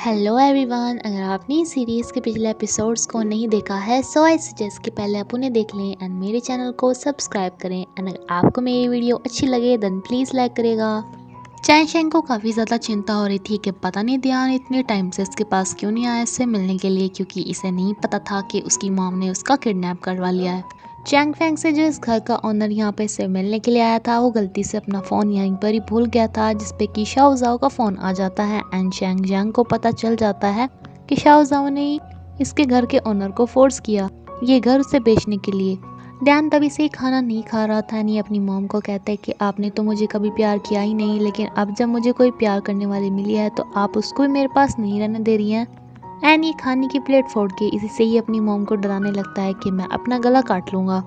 Hello everyone, अगर आपने इस सीरीज़ के पिछले एपिसोड्स को नहीं देखा है सो आई सजेस्ट कि पहले आप उन्हें देख लें एंड मेरे चैनल को सब्सक्राइब करें। एंड अगर आपको मेरी वीडियो अच्छी लगे देन प्लीज़ लाइक करेगा। चैंग शेंग को काफ़ी ज़्यादा चिंता हो रही थी कि पता नहीं ध्यान इतने टाइम से इसके पास क्यों नहीं आया इससे मिलने के लिए, क्योंकि इसे नहीं पता था कि उसकी मॉम ने उसका किडनैप करवा लिया है। चैंग फैंग से जो इस घर का ओनर यहाँ पे इससे मिलने के लिए आया था वो गलती से अपना फ़ोन यहीं पर ही भूल गया था, जिसपे कि शाओ जाओ का फ़ोन आ जाता है एंड चैंग जियांग को पता चल जाता है कि शाओ जाओ ने इसके घर के ओनर को फोर्स किया ये घर उसे बेचने के लिए। ध्यान तभी से ही खाना नहीं खा रहा था। नहीं अपनी मॉम को कहता है कि आपने तो मुझे कभी प्यार किया ही नहीं, लेकिन अब जब मुझे कोई प्यार करने वाली मिली है तो आप उसको भी मेरे पास नहीं रहने दे रही हैं। एंड ये खाने की प्लेट फोड़ के इसी से ही अपनी मॉम को डराने लगता है कि मैं अपना गला काट लूँगा,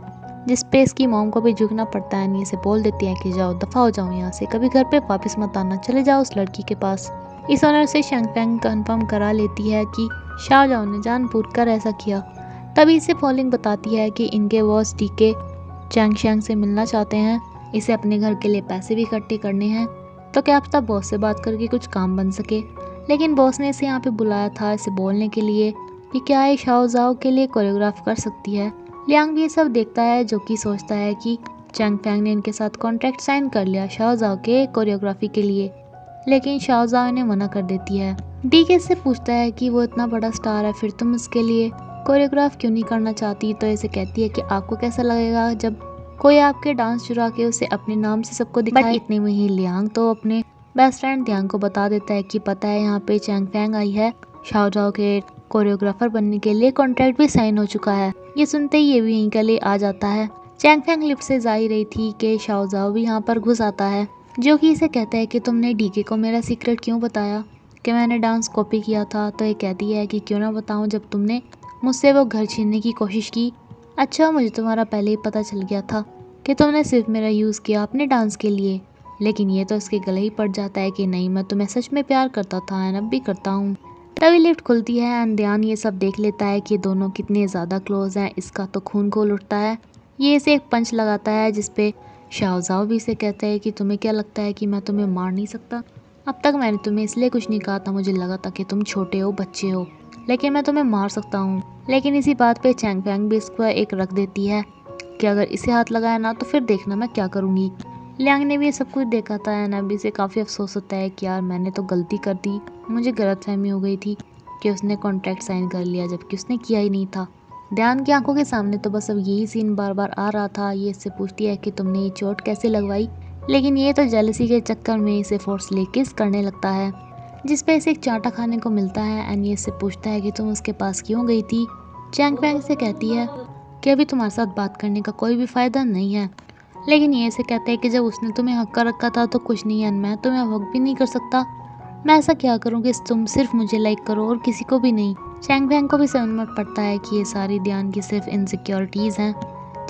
जिस पे इसकी मॉम को भी झुकना पड़ता है। नी से बोल देती है कि जाओ दफ़ा हो जाओ यहाँ से, कभी घर पे वापस मत आना, चले जाओ उस लड़की के पास। इस ऑनर से शंग फैंग कंफर्म करा लेती है कि शाओ जाओ ने जानबूझकर ऐसा किया। तभी इसे फॉलिंग बताती है कि इनके बॉस डीके चैंग शेंग से मिलना चाहते हैं, इसे अपने घर के लिए पैसे भी इकट्ठे करने हैं, तो क्या पता बॉस से बात करके कुछ काम बन सके। लेकिन बॉस ने इसे यहाँ पे बुलाया था इसे बोलने के लिए कि क्या ये शाओ जाओ के लिए कोरियोग्राफ कर सकती है। लियांग भी ये सब देखता है, जो कि सोचता है कि चैंग फैंग ने इनके साथ कॉन्ट्रैक्ट साइन कर लिया शाओ जाओ के कोरियोग्राफी के लिए, लेकिन शाओ जाओ ने मना कर देती है। डीके से पूछता है कि वो इतना बड़ा स्टार है फिर तुम इसके लिए कोरियोग्राफ क्यों नहीं करना चाहती, तो इसे कहती है कि आपको कैसा लगेगा जब कोई आपके डांस चुरा के उसे अपने नाम से सबको दिखाए। बट इतने में ही लियांग तो अपने बेस्ट फ्रेंड ध्यान को बता देता है कि पता है यहाँ पे चैंग फैंग आई है, शाओ जाओ के कोरियोग्राफर बनने के लिए कॉन्ट्रैक्ट भी साइन हो चुका है। ये सुनते ही ये भी यहीं के लिए आ जाता है। चैंग फैंग लिफ्ट से जा ही रही थी कि शाओ जाओ भी यहाँ पर घुस आता है, जो कि इसे कहता है कि तुमने डीके को मेरा सीक्रेट क्यों बताया कि मैंने डांस कॉपी किया था। तो ये कहती है कि क्यों ना बताऊं जब तुमने मुझसे वो घर छीनने की कोशिश की। अच्छा मुझे तुम्हारा पहले ही पता चल गया था कि तुमने सिर्फ मेरा यूज़ किया अपने डांस के लिए। लेकिन ये तो इसके गले ही पड़ जाता है कि नहीं मैं तुम्हें सच में प्यार करता था एंड अब भी करता हूँ। तभी लिफ्ट खुलती है एंड ध्यान ये सब देख लेता है कि दोनों कितने ज़्यादा क्लोज हैं। इसका तो खून खोल उठता है। ये इसे एक पंच लगाता है जिसपे शाओ जाओ भी इसे कहता है कि तुम्हें क्या लगता है कि मैं तुम्हें मार नहीं सकता। अब तक मैंने तुम्हें इसलिए कुछ नहीं कहा था, मुझे लगा था कि तुम छोटे हो बच्चे हो, लेकिन मैं तुम्हें मार सकता हूँ। लेकिन इसी बात पे चैंग फैंग भी इसको एक रख देती है कि अगर इसे हाथ लगाया ना तो फिर देखना मैं क्या करूँगी। लियांग ने भी ये सब कुछ देखा था एंड अभी से काफ़ी अफसोस होता है कि यार मैंने तो गलती कर दी, मुझे गलतफहमी हो गई थी कि उसने कॉन्ट्रैक्ट साइन कर लिया जबकि उसने किया ही नहीं था। ध्यान की आंखों के सामने तो बस अब यही सीन बार बार आ रहा था। ये इससे पूछती है कि तुमने ये चोट कैसे लगवाई, लेकिन ये तो जेलसी के चक्कर में इसे फोर्सली किस करने लगता है, जिस पे इसे एक चांटा खाने को मिलता है एंड ये इससे पूछता है कि तुम उसके पास क्यों गई थी। चैंग फैंग से कहती है कि अभी तुम्हारे साथ बात करने का कोई भी फ़ायदा नहीं है, लेकिन ये से कहते हैं कि जब उसने तुम्हें हक कर रखा था तो कुछ नहीं है, मैं तुम्हें हक भी नहीं कर सकता। मैं ऐसा क्या करूँ कि तुम सिर्फ मुझे लाइक करो और किसी को भी नहीं। चैंग फैंग को भी समझ में पड़ता है कि ये सारी ध्यान की सिर्फ इनसिक्योरिटीज़ हैं,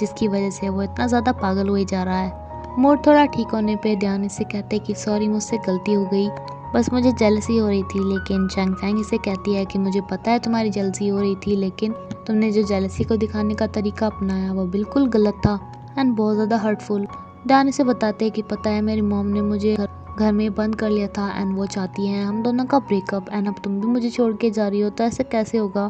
जिसकी वजह से वो इतना ज़्यादा पागल हुए जा रहा है। मूड थोड़ा ठीक होने पे ध्यान इससे कहते हैं कि सॉरी मुझसे गलती हो गई, बस मुझे जेलसी हो रही थी। लेकिन चैंग फैंग इसे कहती है कि मुझे पता है तुम्हारी जेलसी हो रही थी, लेकिन तुमने जो जेलसी को दिखाने का तरीका अपनाया वो बिल्कुल गलत था एंड बहुत ज़्यादा हर्टफुल। ध्यान इसे बताते हैं कि पता है मेरी मॉम ने मुझे घर में बंद कर लिया था एंड वो चाहती हैं हम दोनों का ब्रेकअप एंड अब तुम भी मुझे छोड़ के जा रही हो, तो ऐसे कैसे होगा,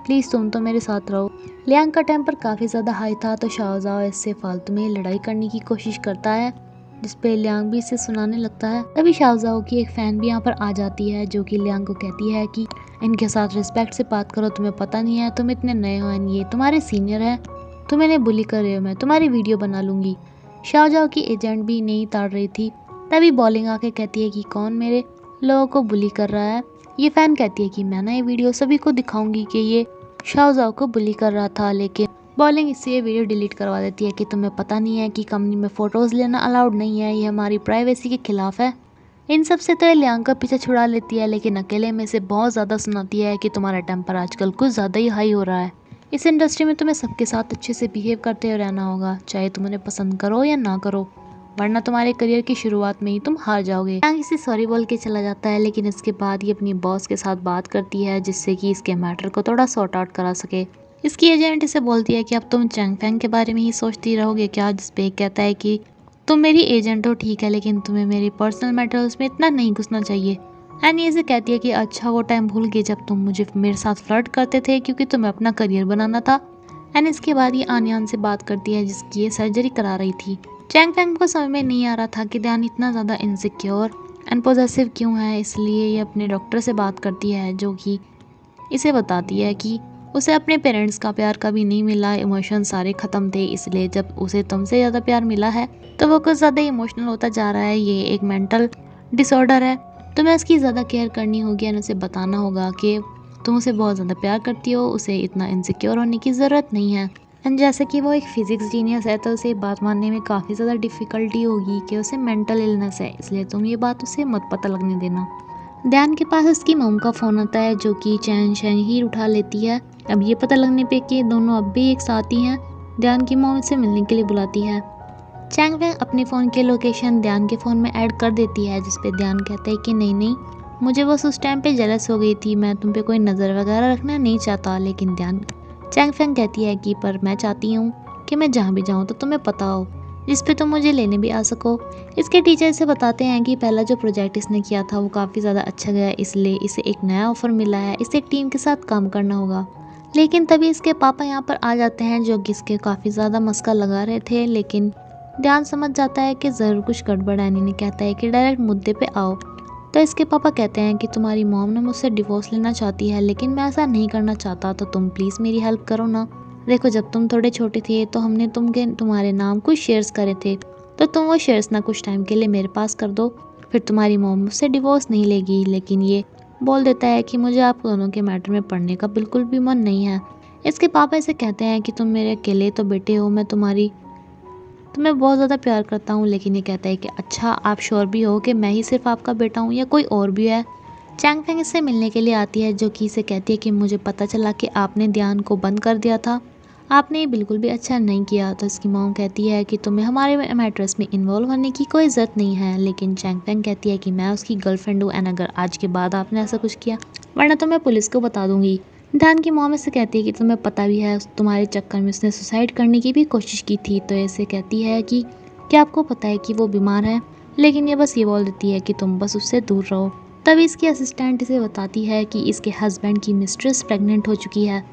प्लीज़ तुम तो मेरे साथ रहो। लियांग का टेम्पर काफ़ी ज़्यादा हाई था तो शाओ जाओ इससे फालतू में लड़ाई करने की कोशिश करता है, जिसपे लियांग भी इसे सुनाने लगता है। तभी शाओ जाओ की एक फ़ैन भी यहाँ पर आ जाती है, जो कि लियांग को कहती है कि इनके साथ रिस्पेक्ट से बात करो, तुम्हें पता नहीं है तुम इतने नए हो एंड ये तुम्हारे सीनियर है, तुम इन्हें बुली कर रहे हो, मैं तुम्हारी वीडियो बना लूँगी। शाओ जाओ की एजेंट भी नहीं ताड़ रही थी। तभी बॉलिंग आके कहती है कि कौन मेरे लोगों को बुली कर रहा है। ये फ़ैन कहती है कि मैं ना ये वीडियो सभी को दिखाऊंगी कि ये शाओ जाओ को बुली कर रहा था, लेकिन बॉलिंग इससे ये वीडियो डिलीट करवा देती है कि तुम्हें पता नहीं है कि कंपनी में फ़ोटोज़ लेना अलाउड नहीं है, ये हमारी प्राइवेसी के खिलाफ है। इन सब से तो ये लियांग का पीछे छुड़ा लेती है, लेकिन अकेले में से बहुत ज़्यादा सुनाती है कि तुम्हारा टेम्पर आजकल कुछ ज़्यादा ही हाई हो रहा है। इस इंडस्ट्री में तुम्हें सबके साथ अच्छे से बिहेव करते हुए रहना होगा, चाहे तुम उन्हें पसंद करो या ना करो, वरना तुम्हारे करियर की शुरुआत में ही तुम हार जाओगे। लियांग इसे सॉरी बोल के चला जाता है, लेकिन इसके बाद ये अपनी बॉस के साथ बात करती है जिससे कि इसके मैटर को थोड़ा सॉर्ट आउट करा सके। इसकी एजेंट इसे बोलती है कि अब तुम चैंग फैंग के बारे में ही सोचती रहोगे क्या, जिसपे कहता है कि तुम मेरी एजेंट हो ठीक है, लेकिन तुम्हें मेरी पर्सनल मैटर्स में इतना नहीं घुसना चाहिए। एनी इसे कहती है कि अच्छा वो टाइम भूल गई जब तुम मुझे मेरे साथ फ्लर्ट करते थे क्योंकि तुम्हें अपना करियर बनाना था। एंड इसके बाद ये आन्यान से बात करती है जिसकी ये सर्जरी करा रही थी। चैंग फैंग को समझ में नहीं आ रहा था कि ध्यान इतना ज़्यादा इनसिक्योर एंड पोजेसिव क्यों है, इसलिए ये अपने डॉक्टर से बात करती है जो कि इसे बताती है कि उसे अपने पेरेंट्स का प्यार कभी नहीं मिला, इमोशन सारे ख़त्म थे, इसलिए जब उसे तुमसे ज़्यादा प्यार मिला है तो वो कुछ ज़्यादा इमोशनल होता जा रहा है। ये एक मेंटल डिसऑर्डर है, तुम्हें उसकी ज़्यादा केयर करनी होगी और उसे बताना होगा कि तुम उसे बहुत ज़्यादा प्यार करती हो, उसे इतना इनसिक्योर होने की ज़रूरत नहीं है। एंड जैसे कि वो एक फिज़िक्स जीनियस है तो उसे बात मानने में काफ़ी ज़्यादा डिफ़िकल्टी होगी कि उसे मेंटल इलनेस है, इसलिए तुम ये बात उसे मत पता लगने देना। ध्यान के पास उसकी मॉम का फ़ोन आता है जो कि चैन शैन ही उठा लेती है। अब ये पता लगने पे कि दोनों अब भी एक साथ ही हैं, ध्यान की मॉम से मिलने के लिए बुलाती है। चैंग वैंग अपने फ़ोन की लोकेशन ध्यान के फ़ोन में ऐड कर देती है जिस पे ध्यान कहता है कि नहीं नहीं, मुझे बस उस टाइम पे जेलस हो गई थी, मैं तुम पे कोई नज़र वगैरह रखना नहीं चाहता। लेकिन ध्यान चैंग फैंग कहती है कि पर मैं चाहती हूँ कि मैं जहाँ भी जाऊँ तो तुम्हें पता हो, जिस पे तुम मुझे लेने भी आ सको। इसके टीचर इसे बताते हैं कि पहला जो प्रोजेक्ट इसने किया था वो काफ़ी ज़्यादा अच्छा गया, इसलिए इसे एक नया ऑफ़र मिला है, इसे एक टीम के साथ काम करना होगा। लेकिन तभी इसके पापा यहाँ पर आ जाते हैं जो कि इसके काफ़ी ज़्यादा मस्का लगा रहे थे। लेकिन ध्यान समझ जाता है कि ज़रूर कुछ गड़बड़ है। एनी ने कहता है कि डायरेक्ट मुद्दे पे आओ। तो इसके पापा कहते हैं कि तुम्हारी मॉम ने मुझसे डिवोर्स लेना चाहती है लेकिन मैं ऐसा नहीं करना चाहता, तो तुम प्लीज़ मेरी हेल्प करो ना। देखो जब तुम थोड़े छोटे थे तो हमने तुम्हारे नाम कुछ शेयर्स करे थे, तो तुम वो शेयर्स ना कुछ टाइम के लिए मेरे पास कर दो, फिर तुम्हारी मॉम मुझसे डिवोर्स नहीं लेगी। लेकिन ये बोल देता है कि मुझे आप दोनों के मैटर में पढ़ने का बिल्कुल भी मन नहीं है। इसके पापा इसे कहते हैं कि तुम मेरे अकेले तो बेटे हो, मैं तुम्हें बहुत ज़्यादा प्यार करता हूँ। लेकिन ये कहता है कि अच्छा आप श्योर भी हो कि मैं ही सिर्फ आपका बेटा हूँ या कोई और भी है। चैंग फैंग इससे मिलने के लिए आती है जो कि इसे कहती है कि मुझे पता चला कि आपने ध्यान को बंद कर दिया था, आपने ये बिल्कुल भी अच्छा नहीं किया। तो इसकी मॉम कहती है कि तुम्हें हमारे मैटर्स में इन्वॉल्व होने की कोई ज़रूरत नहीं है। लेकिन चैंग फैंग कहती है कि मैं उसकी गर्लफ्रेंड हूँ एंड अगर आज के बाद आपने ऐसा कुछ किया वरना तो मैं पुलिस को बता दूंगी। ध्यान की मॉम इससे कहती है कि तुम्हें पता भी है तुम्हारे चक्कर में उसने सुसाइड करने की भी कोशिश की थी। तो ऐसे कहती है कि क्या आपको पता है कि वो बीमार है, लेकिन ये बस ये बोल देती है कि तुम बस उससे दूर रहो। तभी इसकी असिस्टेंट इसे बताती है कि इसके हस्बैंड की मिस्ट्रेस प्रेग्नेंट हो चुकी है।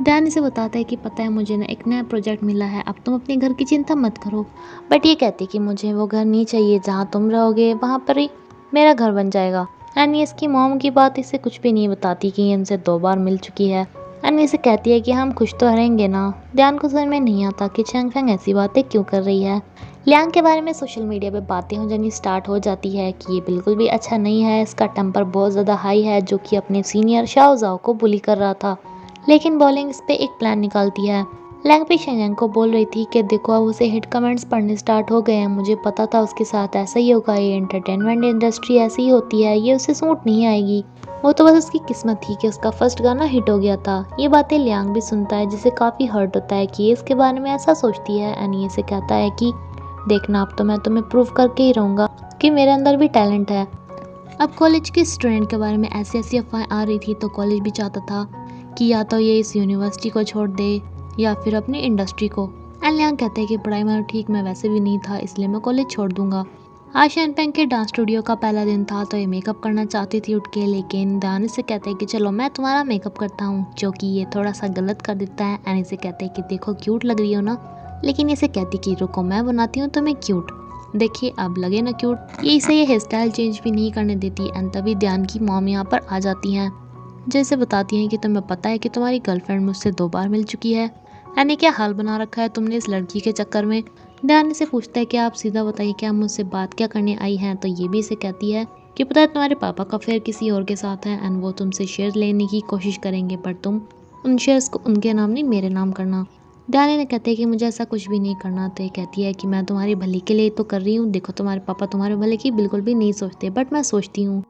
ध्यान इसे बताता है कि पता है मुझे ना एक नया प्रोजेक्ट मिला है, अब तुम अपने घर की चिंता मत करो। बट ये कहती कि मुझे वो घर नहीं चाहिए जहाँ तुम रहोगे, वहाँ पर ही मेरा घर बन जाएगा। एनी इसकी मॉम की बात इसे कुछ भी नहीं बताती कि ये इनसे 2 बार मिल चुकी है। एनी इसे कहती है कि हम खुश तो रहेंगे ना। ध्यान को समझ में नहीं आता कि चैंग फैंग ऐसी बातें क्यों कर रही है। लियांग के बारे में सोशल मीडिया पे बातें हो जानी स्टार्ट हो जाती है कि ये बिल्कुल भी अच्छा नहीं है, इसका टेम्पर बहुत ज़्यादा हाई है, जो कि अपने सीनियर शाओ जाओ को बुली कर रहा था। लेकिन बॉलिंग इस पे एक प्लान निकालती है। लैंग भी शेंगेंग को बोल रही थी कि देखो अब उसे हिट कमेंट्स पढ़ने स्टार्ट हो गए हैं, मुझे पता था उसके साथ ऐसा ही होगा, ये एंटरटेनमेंट इंडस्ट्री ऐसी ही होती है, ये उसे सूट नहीं आएगी, वो तो बस उसकी किस्मत थी कि उसका फर्स्ट गाना हिट हो गया था। ये बातें लियांग भी सुनता है जिसे काफ़ी हर्ट होता है कि ये इसके बारे में ऐसा सोचती है। एनी से कहता है कि देखना अब तो मैं तुम्हें प्रूव करके ही रहूँगा कि मेरे अंदर भी टैलेंट है। अब कॉलेज के स्टूडेंट के बारे में ऐसी ऐसी अफवाहें आ रही थी तो कॉलेज भी चाहता था कि या तो ये इस यूनिवर्सिटी को छोड़ दे या फिर अपनी इंडस्ट्री को। एंड लियांग कहते हैं कि पढ़ाई में ठीक मैं वैसे भी नहीं था, इसलिए मैं कॉलेज छोड़ दूंगा। आज शैनपेंग के डांस स्टूडियो का पहला दिन था तो ये मेकअप करना चाहती थी उठ के, लेकिन दान से कहते हैं कि चलो मैं तुम्हारा मेकअप करता हूँ, जो कि ये थोड़ा सा गलत कर देता है। एंड इसे कहते हैं कि देखो क्यूट लग रही हो ना, लेकिन इसे कहती कि रुको मैं बनाती हूँ तुम्हें क्यूट, देखिए अब लगे ना क्यूट। ये इसे ये हेयर स्टाइल चेंज भी नहीं करने देती। एंड तभी ध्यान की मॉम यहाँ पर आ जाती हैं जैसे बताती हैं कि तुम्हें पता है कि तुम्हारी गर्लफ्रेंड मुझसे 2 बार मिल चुकी है, यानी क्या हाल बना रखा है तुमने इस लड़की के चक्कर में। ध्यान इसे पूछता है कि आप सीधा बताइए कि आप मुझसे बात क्या करने आई हैं। तो ये भी इसे कहती है कि पता है तुम्हारे पापा का फेयर किसी और के साथ है एंड वो तुमसे शेयर लेने की कोशिश करेंगे, पर तुम उन शेयर्स को उनके नाम नहीं मेरे नाम करना। ध्यान ने कहते हैं कि मुझे ऐसा कुछ भी नहीं करना। तो ये कहती है कि मैं तुम्हारी भली के लिए तो कर रही हूँ, देखो तुम्हारे पापा तुम्हारे भले की बिल्कुल भी नहीं सोचते, बट मैं सोचती हूँ।